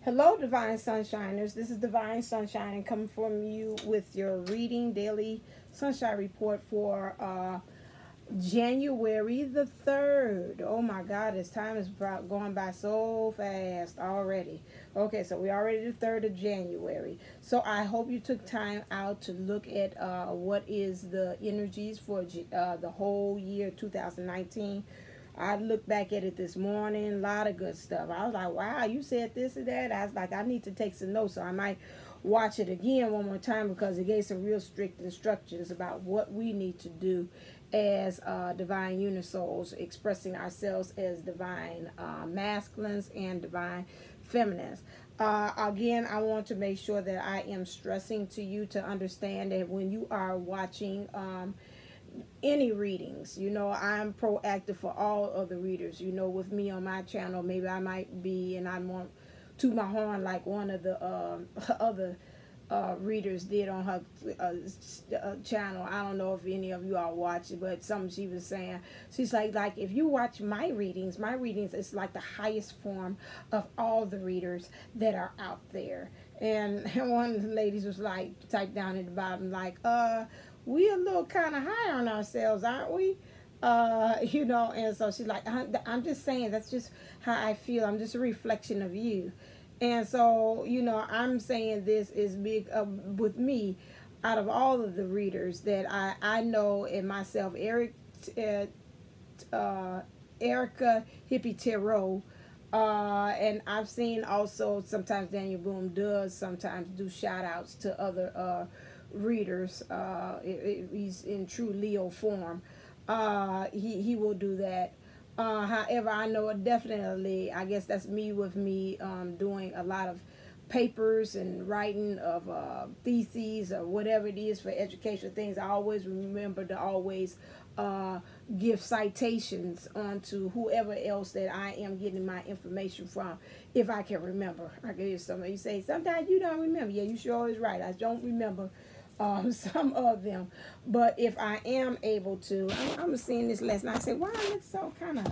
Hello, Divine Sunshiners. This is Divine Sunshine coming from you with your reading daily sunshine report for January the 3rd. Oh my God, this time is going by so fast already. Okay, so we're already the 3rd of January. So I hope you took time out to look at what is the energies for the whole year 2019. I looked back at it this morning, a lot of good stuff. I was like, wow, you said this and that. I was like, I need to take some notes, so I might watch it again one more time because it gave some real strict instructions about what we need to do as divine unisouls, expressing ourselves as divine masculines and divine feminines. Again, I want to make sure that I am stressing to you to understand that when you are watching any readings, you know, I'm proactive for all of the readers. You know, with me on my channel, maybe I might be, and I won't toot my horn like one of the other readers did on her channel. I don't know if any of you all watch it, but something she was saying, she's like if you watch my readings is like the highest form of all the readers that are out there. And one of the ladies was like, typed down at the bottom, like, we a little kind of high on ourselves, aren't we? You know, and so she's like, I'm just saying, that's just how I feel. I'm just a reflection of you. And so, you know, I'm saying this is big with me, out of all of the readers that I know in myself, Ericahippietarotv, and I've seen also sometimes Daniellleboomlle does sometimes do shout outs to other readers. He's in true Leo form. He will do that. However, I know definitely, I guess that's me with me doing a lot of papers and writing of theses or whatever it is for educational things. I always remember to always give citations onto whoever else that I am getting my information from, if I can remember. I can hear somebody say, sometimes you don't remember. Yeah, you sure is right. I don't remember some of them, but if I am able to, I'm seeing this last night. I said, "Wow, it looks so kind of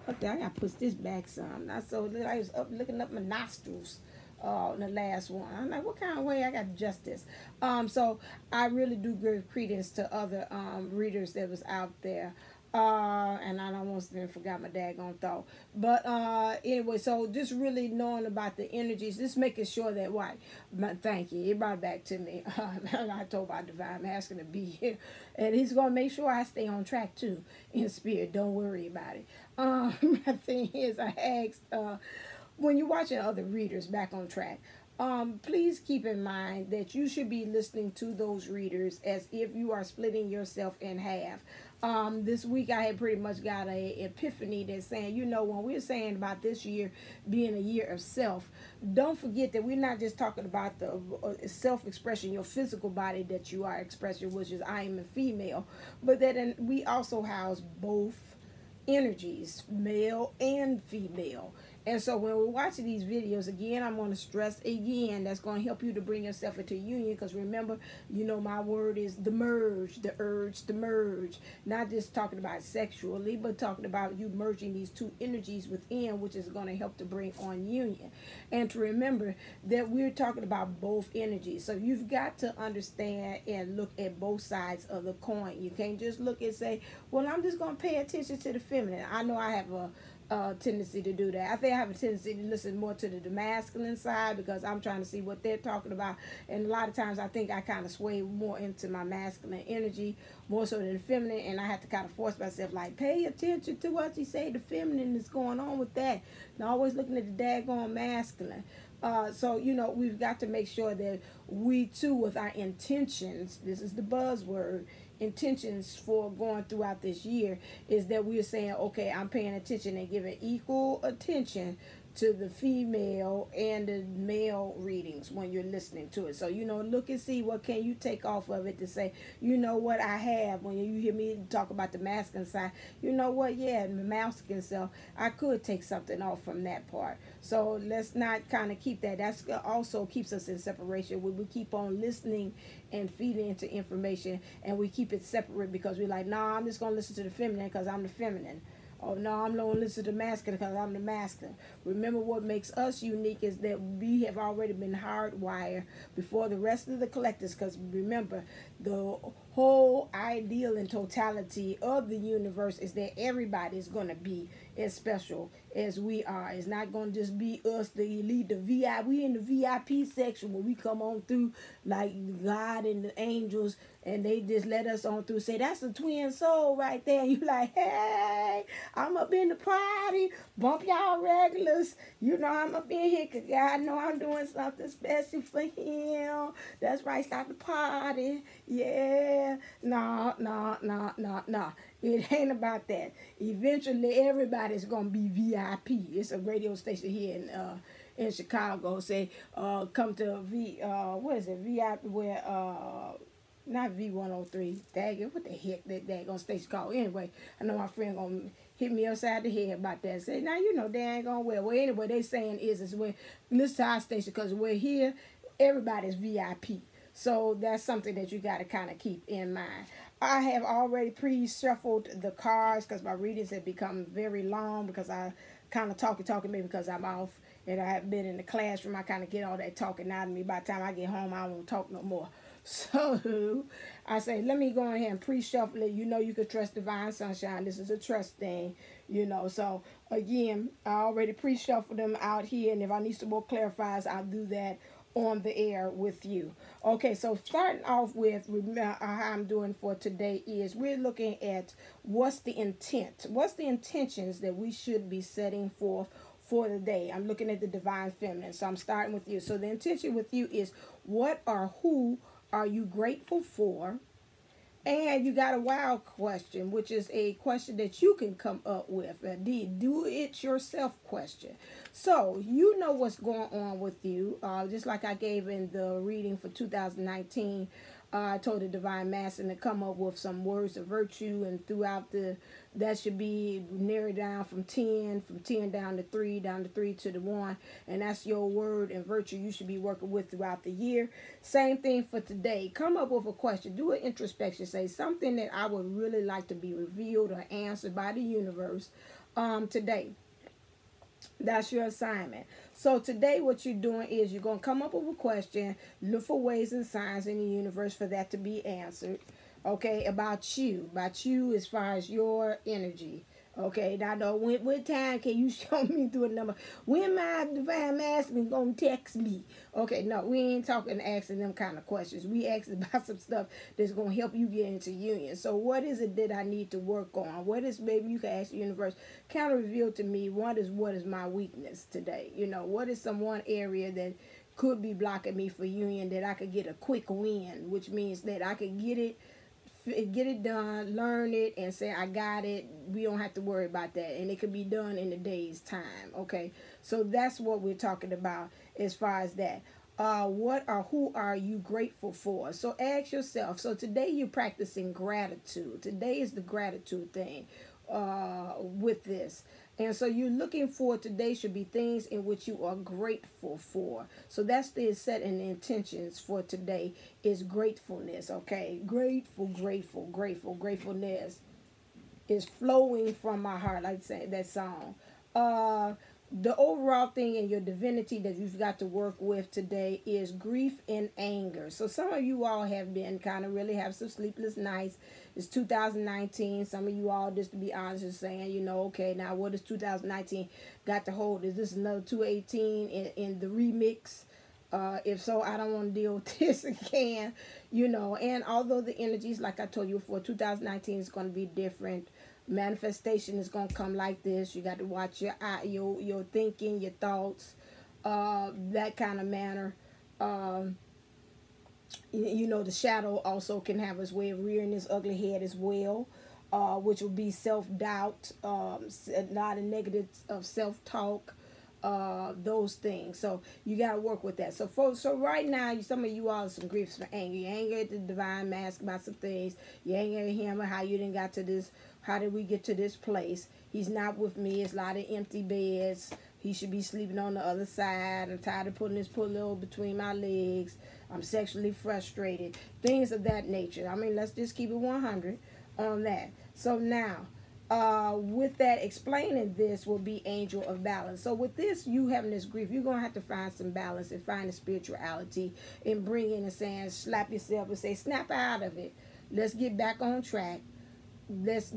up there. I gotta push this back some." I was up looking up my nostrils in the last one. I'm like, what kind of way I got to adjust this? So I really do give credence to other readers that was out there. And I almost even forgot my daggone thought. But anyway, so just really knowing about the energies, just making sure that, thank you, it brought it back to me. I told my divine masculine to be here, and he's going to make sure I stay on track too, in spirit. Don't worry about it. My thing is, I asked, when you're watching other readers back on track, please keep in mind that you should be listening to those readers as if you are splitting yourself in half. This week I had pretty much got a epiphany that's saying, you know, when we're saying about this year being a year of self, don't forget that we're not just talking about the self-expression, your physical body that you are expressing, which is I am a female, but that we also house both energies, male and female. And so when we're watching these videos, again, I'm going to stress again, that's going to help you to bring yourself into union. Because remember, you know, my word is the merge, the urge to merge. Not just talking about sexually, but talking about you merging these two energies within, which is going to help to bring on union. And to remember that we're talking about both energies. So you've got to understand and look at both sides of the coin. You can't just look and say, well, I'm just going to pay attention to the feminine. I know I have a tendency to do that. I think I have a tendency to listen more to the masculine side because I'm trying to see what they're talking about, and a lot of times I think I kind of sway more into my masculine energy more so than the feminine, and I have to kind of force myself, like, pay attention to what you say the feminine is going on with that, and always looking at the daggone masculine. So, you know, we've got to make sure that we too, with our intentions, this is the buzzword, intentions for going throughout this year, is that we're saying, okay, I'm paying attention and giving equal attention to the female and the male readings when you're listening to it. So, you know, look and see what can you take off of it to say, you know what, I have, when you hear me talk about the masculine side, you know what, yeah, the masculine self, I could take something off from that part. So let's not kind of keep that. That's also keeps us in separation. We keep on listening and feeding into information, and we keep it separate because we're like, nah, I'm just going to listen to the feminine because I'm the feminine. Oh no, I'm going to listen to masculine because I'm the masculine. Remember, what makes us unique is that we have already been hardwired before the rest of the collectors. Because remember, the whole ideal and totality of the universe is that everybody is going to be as special as we are. It's not going to just be us, the elite, the VIP. We in the VIP section when we come on through like God and the angels, and they just let us on through. Say, that's the twin soul right there. And you like, hey, I'm up in the party. Bump y'all regulars. You know I'm up in here because God know I'm doing something special for him. That's right, start the party. Yeah. No. It ain't about that. Eventually, everybody's gonna be VIP. It's a radio station here in Chicago. Say, come to what is it? VIP where not V103. Dang it, what the heck that daggone station called? Anyway, I know my friend gonna hit me upside the head about that. Say, now you know they ain't gonna well. Well, anyway, they saying is when listen to our station because we're here. Everybody's VIP. So that's something that you got to kind of keep in mind. I have already pre-shuffled the cards because my readings have become very long because I kind of talking maybe because I'm off and I haven't been in the classroom. I kind of get all that talking out of me. By the time I get home, I won't talk no more. So I say, let me go ahead and pre-shuffle it. You know you can trust Divine Sunshine. This is a trust thing, you know. So again, I already pre-shuffled them out here. And if I need some more clarifiers, I'll do that on the air with you. Okay, so starting off with how I'm doing for today is we're looking at what's the intent, what's the intentions that we should be setting forth for the day. I'm looking at the Divine Feminine, so I'm starting with you. So the intention with you is what or who are you grateful for? And you got a wild question, which is a question that you can come up with. A do it yourself question. So you know what's going on with you. Just like I gave in the reading for 2019, I told the Divine Masculine to come up with some words of virtue, and throughout that should be narrowed down from 10 down to 3, down to 3 to the 1, and that's your word and virtue you should be working with throughout the year. Same thing for today. Come up with a question. Do an introspection. Say something that I would really like to be revealed or answered by the universe today. That's your assignment. So today what you're doing is you're going to come up with a question, look for ways and signs in the universe for that to be answered. Okay, about you as far as your energy. Okay, now know what time can you show me through a number? When my Divine Masculine gonna text me? Okay, no, we ain't talking asking them kind of questions. We asking about some stuff that's gonna help you get into union. So what is it that I need to work on? What is, maybe you can ask the universe, kind of reveal to me what is my weakness today? You know, what is some one area that could be blocking me for union that I could get a quick win, which means that I could get it done, learn it, and say I got it. We don't have to worry about that, and it could be done in a day's time. Okay, so that's what we're talking about as far as that. What or who are you grateful for? So ask yourself. So today you're practicing gratitude. Today is the gratitude thing with this. And so you're looking for today should be things in which you are grateful for. So that's the set and the intentions for today is gratefulness. Okay, gratefulness is flowing from my heart, like that song. The overall thing in your divinity that you've got to work with today is grief and anger. So some of you all have been kind of really have some sleepless nights. It's 2019. Some of you all, just to be honest, is saying, you know, okay, now what does 2019 got to hold? Is this another 218 in the remix? If so, I don't want to deal with this again, you know. And although the energies, like I told you before, 2019 is going to be different. Manifestation is going to come like this. You got to watch your thinking, your thoughts, that kind of manner. You know, the shadow also can have its way of rearing its ugly head as well, which will be self-doubt, not a negative of self-talk, those things. So you got to work with that. So right now, some of you all have some griefs for anger. You're angry at the Divine Mask about some things. You're angry at him or how you didn't got to this. How did we get to this place? He's not with me. It's a lot of empty beds. He should be sleeping on the other side. I'm tired of putting this pillow between my legs. I'm sexually frustrated. Things of that nature. I mean, let's just keep it 100 on that. So now, with that, explaining this will be angel of balance. So with this, you having this grief, you're going to have to find some balance and find the spirituality and bring in and saying, slap yourself and say, snap out of it. Let's get back on track. This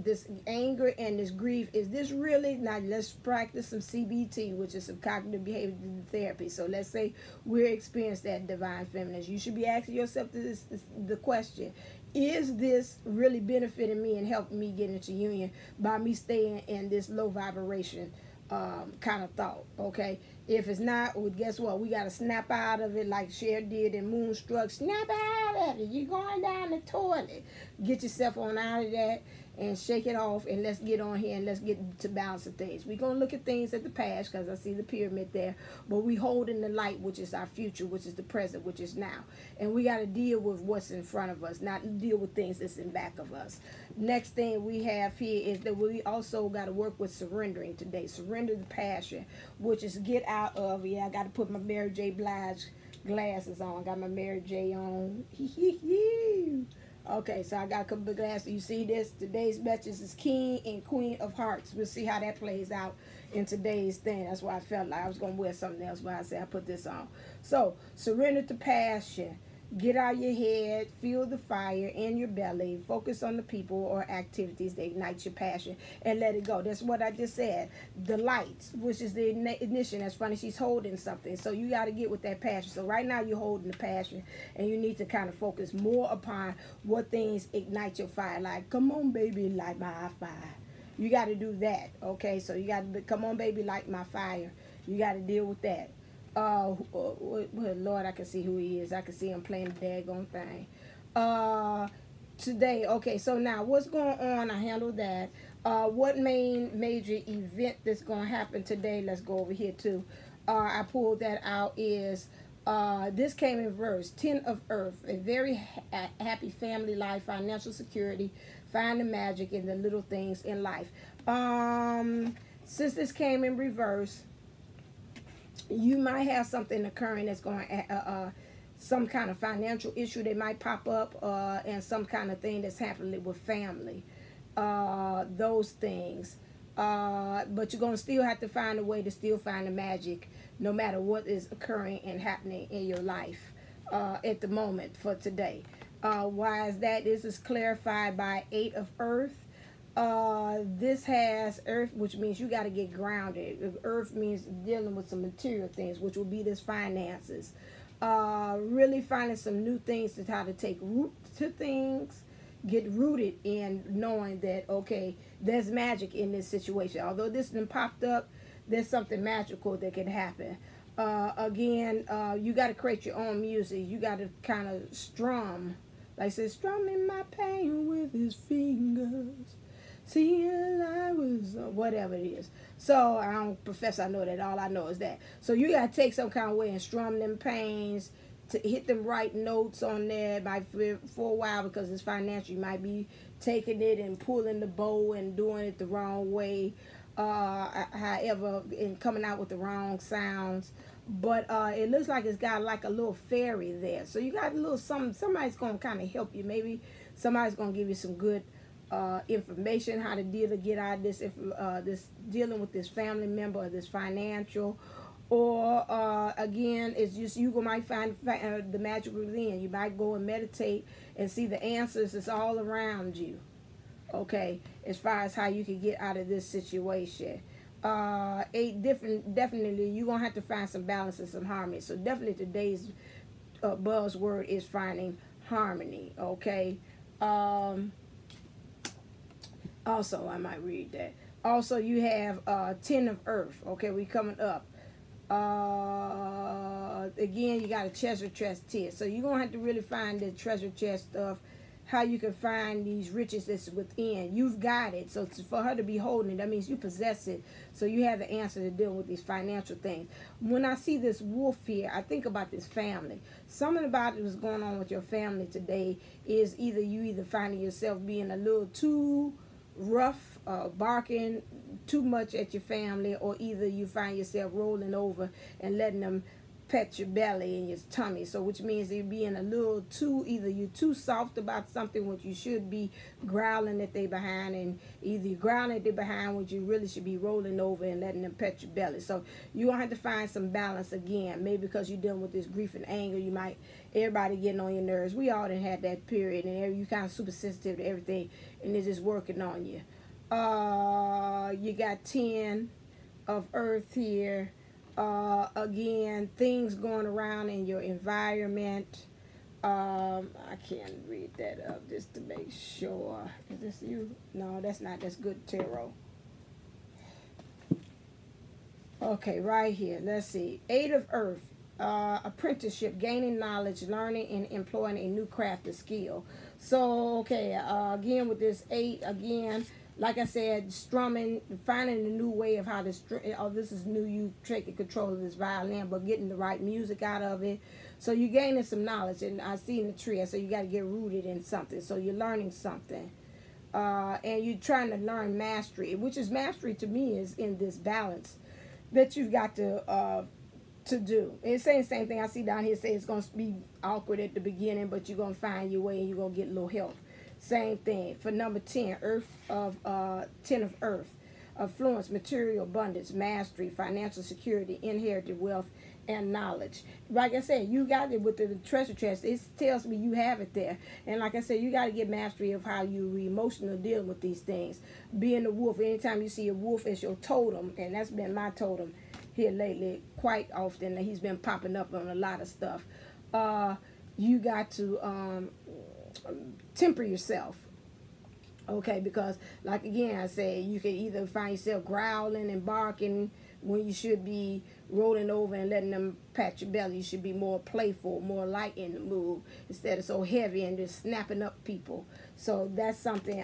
anger and this grief, is this really, now let's practice some CBT, which is some cognitive behavior therapy. So let's say we're experiencing that divine feminine. You should be asking yourself the question, is this really benefiting me and helping me get into union by me staying in this low vibration kind of thought? Okay, if it's not, well, guess what? We got to snap out of it like Cher did in Moonstruck. Snap out of it. You're going down the toilet. Get yourself on out of that and shake it off, and let's get on here and let's get to balance of things. We're going to look at things at the past because I see the pyramid there, but we hold in the light, which is our future, which is the present, which is now. And we got to deal with what's in front of us, not deal with things that's in back of us. Next thing we have here is that we also got to work with surrendering today. Surrender the passion, which is get out of, I got to put my Mary J. Blige glasses on. I got my Mary J. on. Okay, so I got a couple of glasses. You see this? Today's message is King and Queen of Hearts. We'll see how that plays out in today's thing. That's why I felt like I was going to wear something else, but I said I put this on. So, surrender to passion. Get out your head, feel the fire in your belly, focus on the people or activities that ignite your passion, and let it go. That's what I just said. The lights, which is the ignition. That's funny, she's holding something. So you got to get with that passion. So right now you're holding the passion, and you need to kind of focus more upon what things ignite your fire. Like, come on, baby, light my fire. You got to do that, okay? So you got to, come on, baby, light my fire. You got to deal with that. Well, Lord, I can see who he is. I can see him playing the daggone thing. Today, okay, so now what's going on? I handled that. What major event that's going to happen today? Let's go over here too. I pulled that out is, this came in verse, 10 of Earth, a very happy family life, financial security, find the magic in the little things in life. Since this came in reverse, you might have something occurring that's going to, some kind of financial issue that might pop up, and some kind of thing that's happening with family. Those things. But you're going to still have to find a way to still find the magic no matter what is occurring and happening in your life at the moment for today. Why is that? This is clarified by 8 of Earth. This has Earth, which means you got to get grounded. Earth means dealing with some material things, which will be this finances. Really finding some new things to how to take root to things, get rooted in knowing that, okay, there's magic in this situation. Although this done popped up, there's something magical that can happen. Again, you got to create your own music. You got to kind of strum, like I said, strumming my pain with his fingers. See, I was, whatever it is. So, I don't profess I know that. All I know is that. So, you got to take some kind of way and strum them pains to hit them right notes on there for a while, because it's financial. You might be taking it and pulling the bow and doing it the wrong way. However, and coming out with the wrong sounds. But it looks like it's got like a little fairy there. So, you got a little something. Somebody's going to kind of help you. Maybe somebody's going to give you some good information how to get out of this, this dealing with this family member or this financial, or again, it's just you might find the magic within. You might go and meditate and see the answers. It's all around you, okay, as far as how you can get out of this situation. Definitely you're gonna have to find some balance and some harmony. So definitely today's buzzword is finding harmony, okay. Also, I might read that. Also, you have 10 of Earth. Okay, we coming up. Again, you got a treasure chest here. So you're going to have to really find the treasure chest stuff, how you can find these riches that's within. You've got it. So for her to be holding it, that means you possess it. So you have the answer to deal with these financial things. When I see this wolf here, I think about this family. Something about it was going on with your family today is either you finding yourself being a little too rough, barking too much at your family, or either you find yourself rolling over and letting them pet your belly and your tummy. So which means you're being a little too, either you're too soft about something which you should be growling at they behind, and either you're growling at they behind which you really should be rolling over and letting them pet your belly. So you're going to have to find some balance again. Maybe because you're dealing with this grief and anger, you might, everybody getting on your nerves. We all done had that period, and you kind of super sensitive to everything, and it's just working on you. You got 10 of earth here. Again, things going around in your environment. I can't read that up just to make sure. Is this you? No, that's not. That's good tarot. Okay, right here. Let's see. 8 of earth. Apprenticeship, gaining knowledge, learning, and employing a new craft or skill. So, okay, again with this 8, again, like I said, strumming, finding a new way of how to strum. Oh, this is new. You taking control of this violin, but getting the right music out of it. So you're gaining some knowledge, and I see in the tree. So you got to get rooted in something. So you're learning something, and you're trying to learn mastery, which is mastery to me is in this balance that you've got to do. It's saying the same thing I see down here. Say it's going to be awkward at the beginning, but you're going to find your way, and you're going to get a little help. Same thing for number 10, earth of 10 of earth, affluence, material abundance, mastery, financial security, inherited wealth, and knowledge. Like I said, you got it with the treasure chest. It tells me you have it there. And like I said, you got to get mastery of how you emotional deal with these things. Being a wolf, anytime you see a wolf as your totem, and that's been my totem here lately quite often. He's been popping up on a lot of stuff. You got to temper yourself, okay, because like again I said, you can either find yourself growling and barking when you should be rolling over and letting them pat your belly. You should be more playful, more light in the mood, instead of so heavy and just snapping up people. So that's something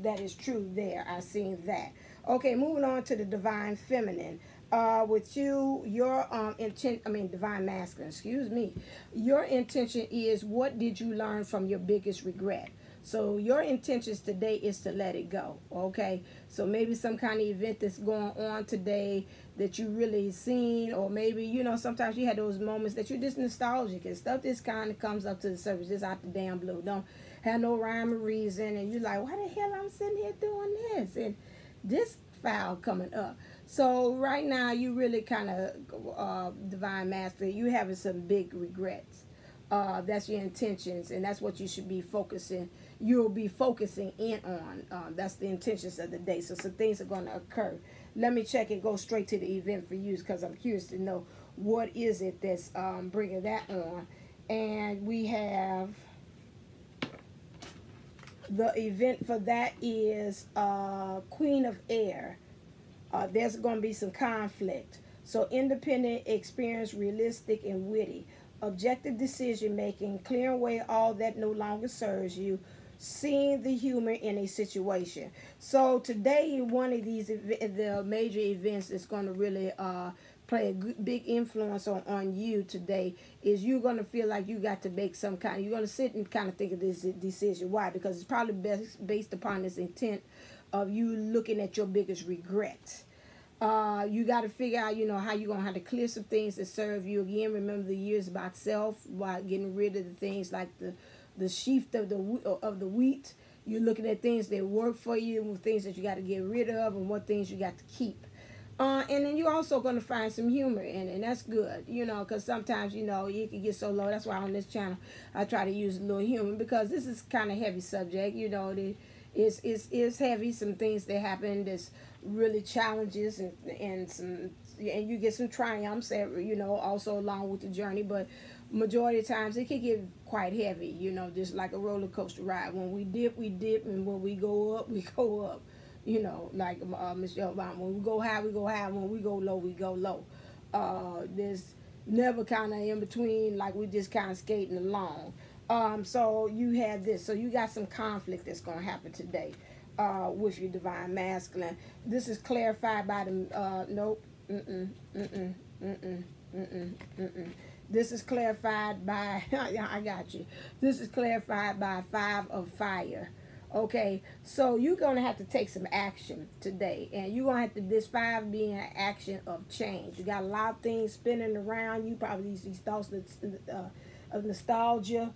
that is true there. I've seen that. Okay, moving on to the divine feminine. With you, your divine masculine, excuse me. Your intention is, what did you learn from your biggest regret? So your intentions today is to let it go, okay? So maybe some kind of event that's going on today that you really seen, or maybe, you know, sometimes you had those moments that you're just nostalgic and stuff. This kind of comes up to the surface just out the damn blue. Don't have no rhyme or reason, and you're like, why the hell I'm sitting here doing this? And this file coming up. So right now you really kind of divine master, you having some big regrets. That's your intentions, and that's what you should be focusing. You'll be focusing in on. That's the intentions of the day. So some things are going to occur. Let me check and go straight to the event for you, because I'm curious to know what is it that's bringing that on. And we have the event for that is Queen of Air. There's going to be some conflict. So independent, experienced, realistic, and witty. Objective decision making, clearing away all that no longer serves you, seeing the humor in a situation. So today, one of these the major events that's going to really play a big influence on you today is you're going to feel like you got to make some kind. You're going to sit and kind of think of this decision. Why? Because it's probably based upon this intent of you looking at your biggest regrets. You got to figure out, you know, how you're going to have to clear some things that serve you. Again, remember the years about self, while getting rid of the things like the sheaf of the wheat. You're looking at things that work for you, things that you got to get rid of, and what things you got to keep. And then you're also going to find some humor in it, and that's good, you know, because sometimes, you know, you can get so low. That's why on this channel I try to use a little humor, because this is kind of heavy subject, you know. It's heavy. Some things that happen that's really challenges, and you get some triumphs, you know, also along with the journey. But majority of times it can get quite heavy, you know, just like a roller coaster ride. When we dip, and when we go up, we go up. You know, like Michelle Obama, when we go high, we go high. When we go low, we go low. There's never kind of in between, like we just kind of skating along. So you had this. So you got some conflict that's going to happen today with your divine masculine. This is clarified by the, nope, This is clarified by, I got you. This is clarified by 5 of fire. Okay, so you're gonna have to take some action today, and you're gonna have to, this 5 being an action of change. You got a lot of things spinning around you, probably these thoughts of nostalgia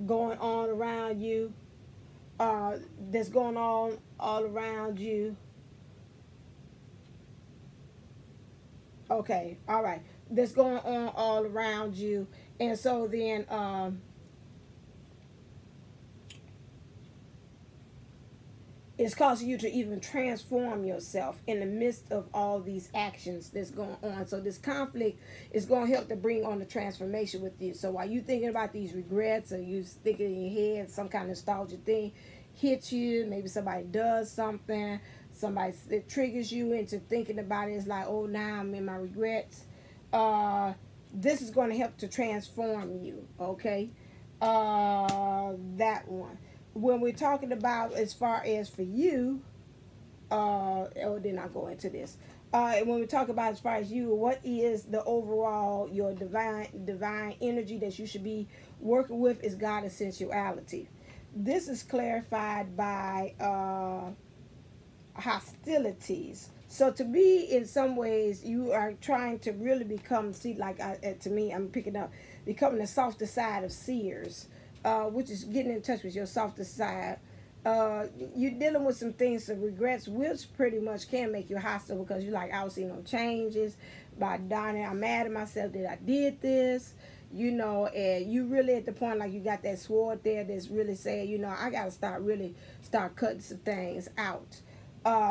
going on around you, that's going on all around you. Okay, all right, that's going on all around you, and so then it's causing you to even transform yourself in the midst of all these actions that's going on. So this conflict is going to help to bring on the transformation with you. So while you thinking about these regrets, or you thinking in your head some kind of nostalgia thing hits you, maybe somebody does something, somebody that triggers you into thinking about it, it's like, oh, now I'm in my regrets. This is going to help to transform you. Okay, that one. When we're talking about as far as for you, then I'll go into this. When we talk about as far as you, what is the overall, your divine energy that you should be working with is goddess sensuality. This is clarified by hostilities. So to be, in some ways, you are trying to really become, see, like to me, I'm picking up, becoming the softer side of seers, which is getting in touch with your softer side. You're dealing with some things, some regrets, which pretty much can make you hostile, because you're like, I don't see no changes. By darn it, I'm mad at myself that I did this. You know, and you really at the point like you got that sword there that's really saying, you know, I got to really start cutting some things out.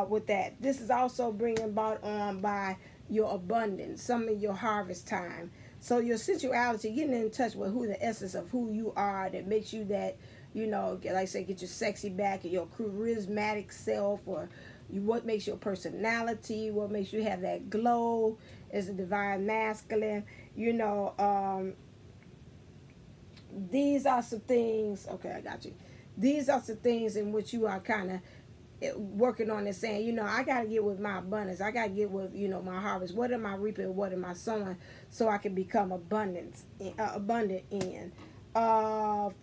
With that, this is also bringing brought on by your abundance, some of your harvest time. So your sensuality, getting in touch with who the essence of who you are, that makes you that, you know, like I say, get your sexy back, and your charismatic self, or what makes your personality, what makes you have that glow as a divine masculine. You know, these are some things. Okay, I got you. These are some things in which you are kind of working on and saying, you know, I got to get with my abundance. I got to get with, you know, my harvest. What am I reaping? What am I sowing? So I can become abundant in.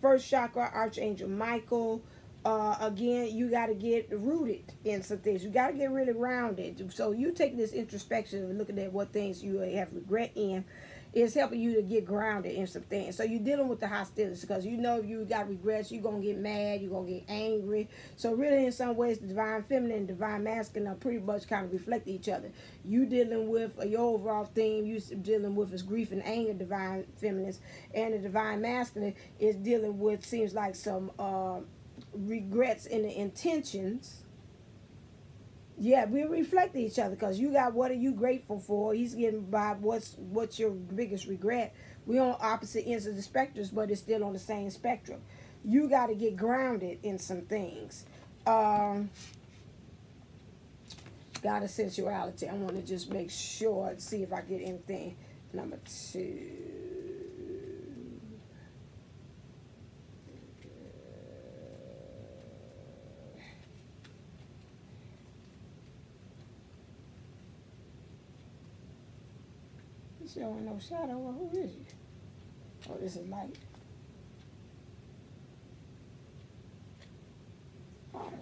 First chakra, Archangel Michael. Again, you got to get rooted in some things. You got to get really rounded. So you take this introspection and looking at what things you have regret in. It's helping you to get grounded in some things. So you're dealing with the hostility, because you know if you got regrets, you're going to get mad, you're going to get angry. So really, in some ways, the divine feminine and divine masculine are pretty much kind of reflect each other. You dealing with your overall theme, you dealing with is grief and anger, divine feminines, and the divine masculine is dealing with, seems like, some regrets in the intentions. Yeah, we reflect each other, because you got what are you grateful for. He's getting by what's your biggest regret. We're on opposite ends of the spectrum, but it's still on the same spectrum. You got to get grounded in some things. Goddess sensuality. I want to just make sure, see if I get anything. Number 2. Showing no shadow. Well, who is you? Oh, this is light. Oh.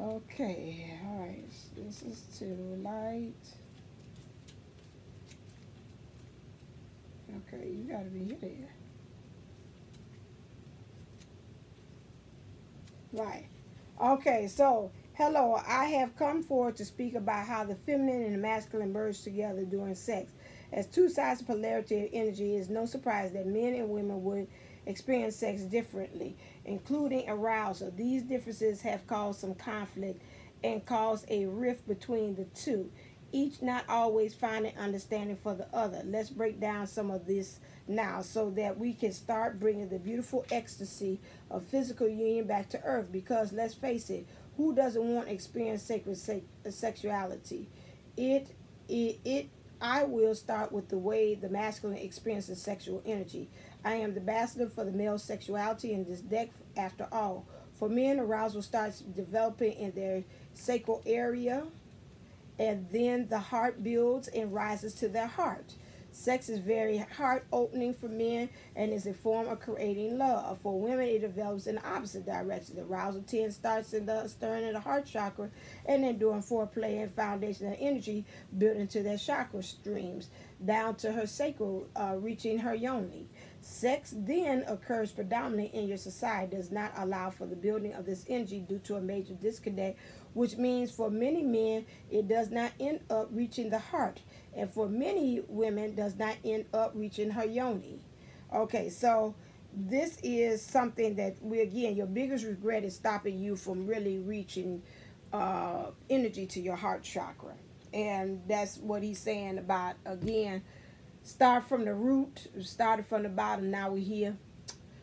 Okay, all right. This is 2 light. Okay, you gotta be here. Right. Okay, so hello, I have come forward to speak about how the feminine and the masculine merge together during sex. As 2 sides of polarity of energy, it is no surprise that men and women would experience sex differently, including arousal. These differences have caused some conflict and caused a rift between the two, each not always finding understanding for the other. Let's break down some of this now so that we can start bringing the beautiful ecstasy of physical union back to earth, because let's face it, who doesn't want to experience sacred sexuality? I will start with the way the masculine experiences sexual energy. I am the ambassador for the male sexuality in this deck. After all, for men, arousal starts developing in their sacral area, and then the heart builds and rises to their heart. Sex is very heart-opening for men and is a form of creating love. For women, it develops in the opposite direction. The arousal starts in the stern of the heart chakra, and then during foreplay and foundation of energy built into their chakra streams down to her sacral, reaching her yoni. Sex then occurs predominantly in your society, does not allow for the building of this energy due to a major disconnect, which means for many men it does not end up reaching the heart, and for many women does not end up reaching her yoni. Okay, so this is something that again, your biggest regret is stopping you from really reaching energy to your heart chakra. And that's what he's saying about, again, start from the root, started from the bottom, now we're here.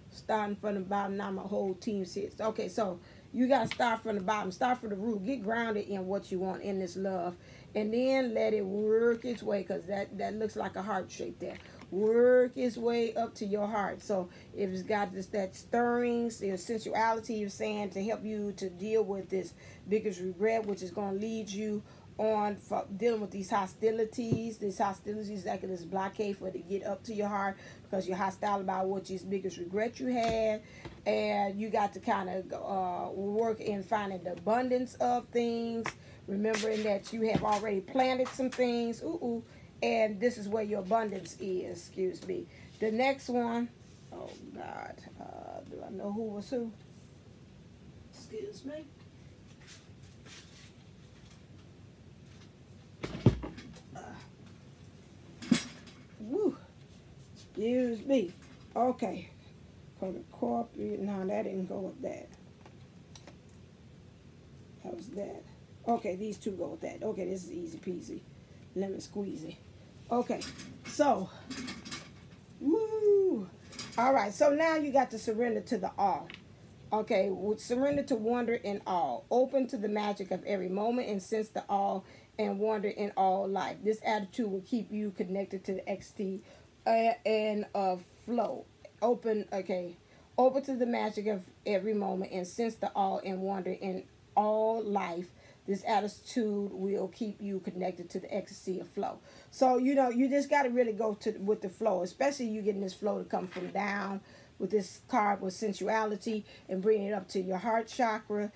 Starting from the bottom, now my whole team sits. Okay, so you got to start from the bottom, start from the root, get grounded in what you want in this love, and then let it work its way, because that looks like a heart shape there. Work its way up to your heart. So if it's got that stirring, your sensuality, you're saying, to help you to deal with this biggest regret, which is going to lead you on for dealing with these hostilities like this blockade for to get up to your heart, because you're hostile about what your biggest regret you had, and you got to kind of work in finding the abundance of things, remembering that you have already planted some things, and this is where your abundance is. Excuse me. The next one, oh God, do I know who was who? Excuse me. Woo. Excuse me. Okay. For the corporate, no, that didn't go with that. That was that. Okay, these two go with that. Okay, this is easy peasy. Lemon squeezy. Okay, so, woo. All right, so now you got to surrender to the all. Okay, surrender to wonder in all. Open to the magic of every moment and sense the all and wonder in all life. This attitude will keep you connected to the XT and flow. Open to the magic of every moment and sense the all and wonder in all life. This attitude will keep you connected to the ecstasy of flow. So, you just got to really go with the flow, especially you getting this flow to come from down with this card with sensuality and bring it up to your heart chakra.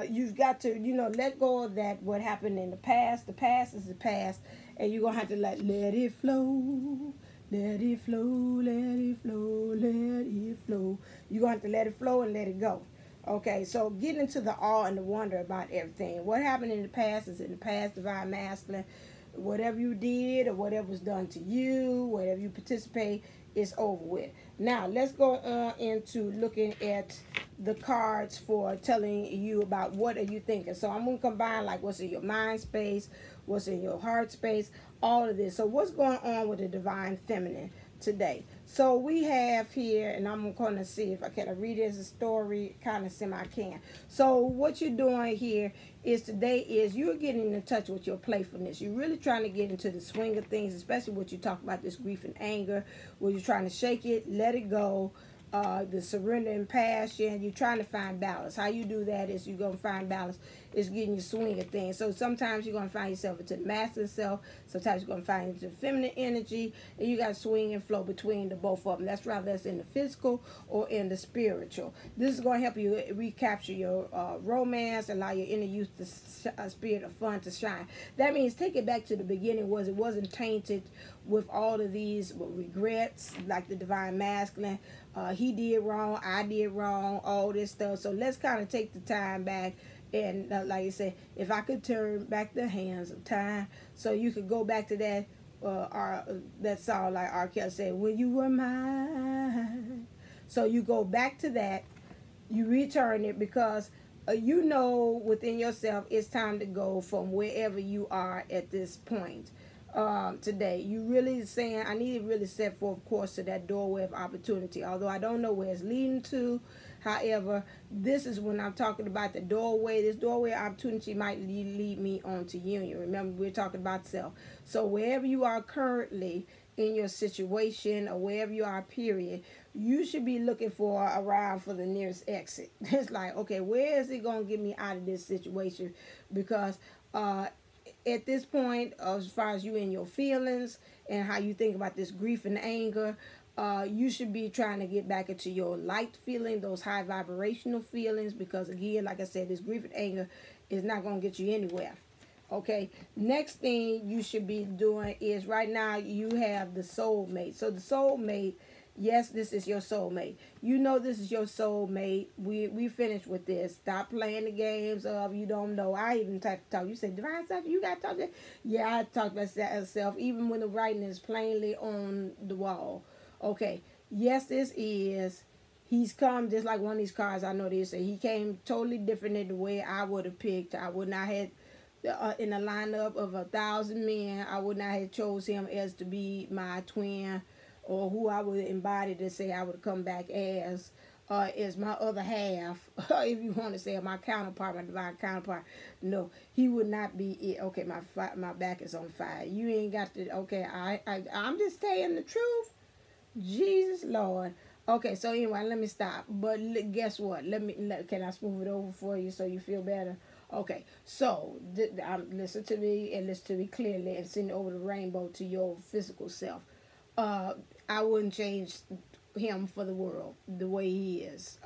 You've got to, let go of that, what happened in the past. The past is the past, and you're going to have to let it flow. Let it flow, let it flow, let it flow. You're going to have to let it flow and let it go. Okay, so get into the awe and the wonder about everything. What happened in the past is in the past, divine masculine. Whatever you did or whatever was done to you, whatever you participate, it's over with. Now, let's go on into looking at the cards for telling you about what are you thinking. So I'm going to combine like what's in your mind space, what's in your heart space, all of this. So what's going on with the divine feminine today? So we have here, and I'm going to see if I can read it as a story, kind of semi-can. So what you're doing here is today is you're getting in touch with your playfulness. You're really trying to get into the swing of things, especially what you talk about, this grief and anger, where you're trying to shake it, let it go, the surrender and passion. You're trying to find balance. How you do that is you're going to find balance. It's getting your swing of things. So sometimes you're going to find yourself into the masculine self. Sometimes you're going to find into the feminine energy. And you got to swing and flow between the both of them. That's rather that's in the physical or in the spiritual. This is going to help you recapture your romance, allow your inner youth, the spirit of fun to shine. That means take it back to the beginning. It wasn't tainted with all of these regrets, like the divine masculine. He did wrong, I did wrong, all this stuff. So let's kind of take the time back. And like I said, if I could turn back the hands of time, so you could go back to that that song like R. Kelly said, when you were mine. So you go back to that, you return it, because you know within yourself it's time to go from wherever you are at this point. Today, you really saying, I need to really set forth course to that doorway of opportunity, although I don't know where it's leading to. However, this is when I'm talking about the doorway. This doorway of opportunity might lead me on to union. Remember, we're talking about self. So wherever you are currently in your situation, or wherever you are, period, you should be looking around for the nearest exit. It's like, okay, where is it going to get me out of this situation? Because at this point, as far as you and your feelings and how you think about this grief and anger, you should be trying to get back into your light feeling, those high vibrational feelings, because again, like I said, this grief and anger is not going to get you anywhere. Okay, next thing you should be doing is, right now you have the soulmate. So the soulmate, yes, this is your soulmate. You know this is your soulmate. We finished with this. Stop playing the games of you don't know. I even type to talk. You said, divine stuff, you got to talk to. Yeah, I talk about myself, even when the writing is plainly on the wall. Okay, yes, this is. He's come just like one of these cards I know this. He came totally different than the way I would have picked. I would not have, in a lineup of 1,000 men, I would not have chose him as to be my twin, or who I would embody to say I would come back as my other half, if you want to say my counterpart, my divine counterpart. No, he would not be it. Okay, my back is on fire. You ain't got to. Okay, I'm just telling the truth. Jesus Lord. Okay, so anyway, let me stop. But guess what? Can I smooth it over for you so you feel better? Okay, so listen to me and listen to me clearly and send over the rainbow to your physical self. I wouldn't change him for the world the way he is.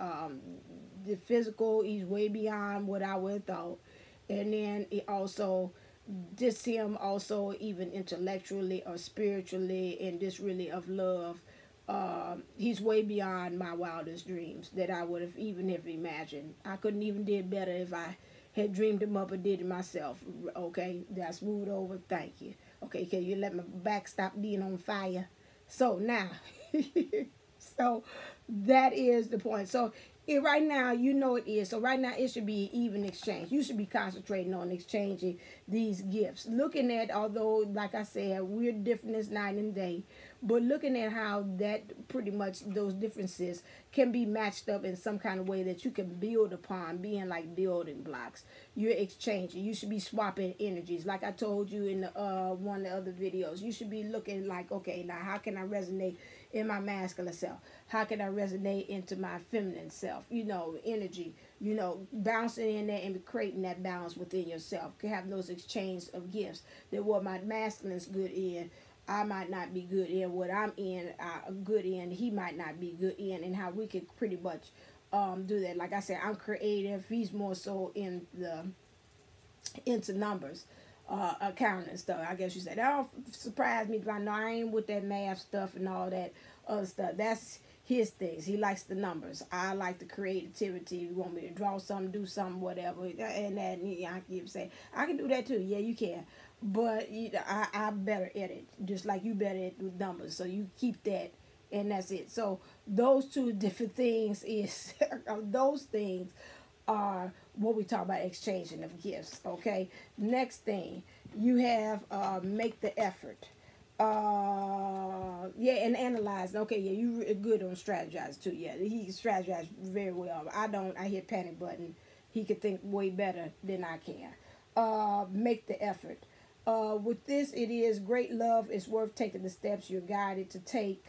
The physical, he's way beyond what I would have thought. And then it also, just him also even intellectually or spiritually and just really of love. He's way beyond my wildest dreams that I would have even have imagined. I couldn't even did better if I had dreamed him up or did it myself. Okay, that's moved over. Thank you. Okay, can you let my back stop being on fire? So now, so that is the point. So right now, you know it is. So right now, it should be even exchange. You should be concentrating on exchanging these gifts. Looking at, although, like I said, we're different as night and day, but looking at how that pretty much those differences can be matched up in some kind of way that you can build upon, being like building blocks. You're exchanging. You should be swapping energies. Like I told you in one of the other videos, you should be looking like, okay, now how can I resonate in my masculine self? How can I resonate into my feminine self? You know, energy, you know, bouncing in there and creating that balance within yourself. Can have those exchange of gifts that what my masculine's good in, I might not be good in. What I'm in, good in, he might not be good in, and how we could pretty much do that. Like I said, I'm creative. He's more so into numbers, accounting and stuff. I guess you said that don't surprise me because I know I ain't with that math stuff and all that other stuff. That's his things. He likes the numbers. I like the creativity. You want me to draw something, do something, whatever, and that. I keep saying I can do that too. Yeah, you can. But I'm better at it, just like you better at with numbers. So you keep that, and that's it. So those two different things is those things are what we talk about exchanging of gifts. Okay. Next thing you have, make the effort. Yeah, and analyze. Okay, yeah, you good on strategize too. Yeah, he strategized very well. I don't. I hit panic button. He could think way better than I can. Make the effort. With this, it is great love. It's worth taking the steps you're guided to take.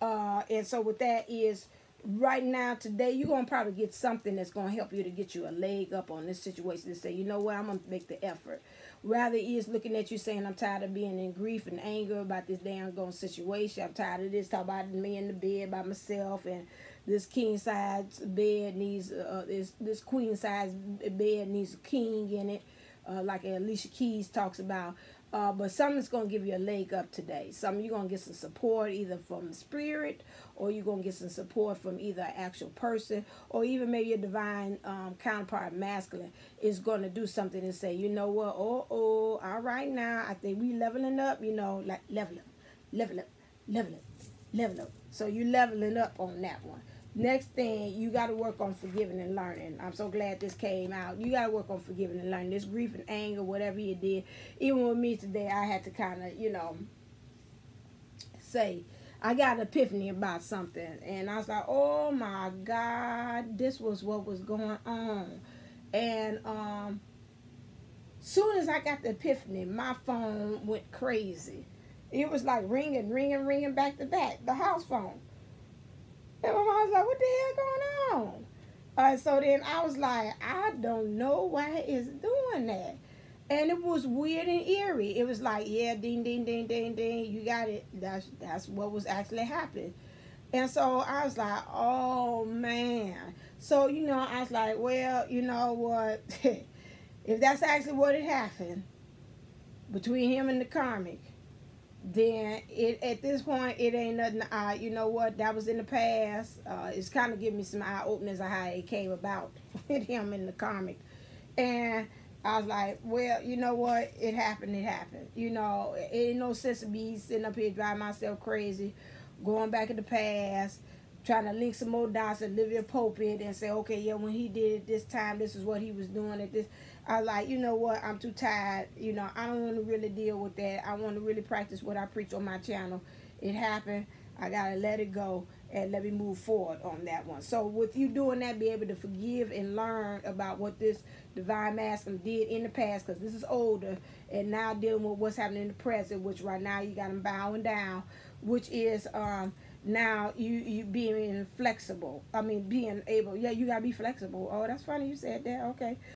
And so with that is, right now, today, you're going to probably get something that's going to help you to get you a leg up on this situation to say, you know what, I'm going to make the effort. Rather is looking at you saying, I'm tired of being in grief and anger about this damn going situation. I'm tired of this, talk about me in the bed by myself, and this king size bed needs, this queen size bed needs a king in it. Like Alicia Keys talks about. But something's going to give you a leg up today. You're going to get some support either from the spirit, or you're going to get some support from either an actual person, or even maybe a divine counterpart masculine is going to do something and say, you know what, all right now, I think we leveling up, you know, like level up. So you leveling up on that one. Next thing, you got to work on forgiving and learning. I'm so glad this came out. You got to work on forgiving and learning. This grief and anger, whatever you did. Even with me today, I had to kind of, you know, say, I got an epiphany about something. And I was like, oh my God, this was what was going on. And soon as I got the epiphany, my phone went crazy. It was like ringing back to back. The house phone. And my mom was like, what the hell going on? So then I was like, I don't know why it's doing that. And it was weird and eerie. It was like, yeah, ding, ding, ding, ding, ding. You got it. That's what was actually happening. And so I was like, oh, man. So, you know, I was like, well, you know what? If that's actually what had happened between him and the karmic, then it at this point, it ain't nothing. You know what? That was in the past. It's kind of giving me some eye openers of how it came about with him and the karmic. And I was like, well, you know what? It happened. It happened. You know, it ain't no sense of me sitting up here driving myself crazy, going back in the past, trying to link some more dots and live in pulpit and say, okay, yeah, when he did it this time, this is what he was doing at this. I was like, you know what? I'm too tired. You know, I don't want to really deal with that. I want to really practice what I preach on my channel. It happened. I got to let it go and let me move forward on that one. So with you doing that, be able to forgive and learn about what this divine masculine did in the past, because this is older, and now dealing with what's happening in the present, which right now you got them bowing down, which is now you being flexible. I mean, being able, yeah, you got to be flexible. Oh, that's funny you said that. Okay.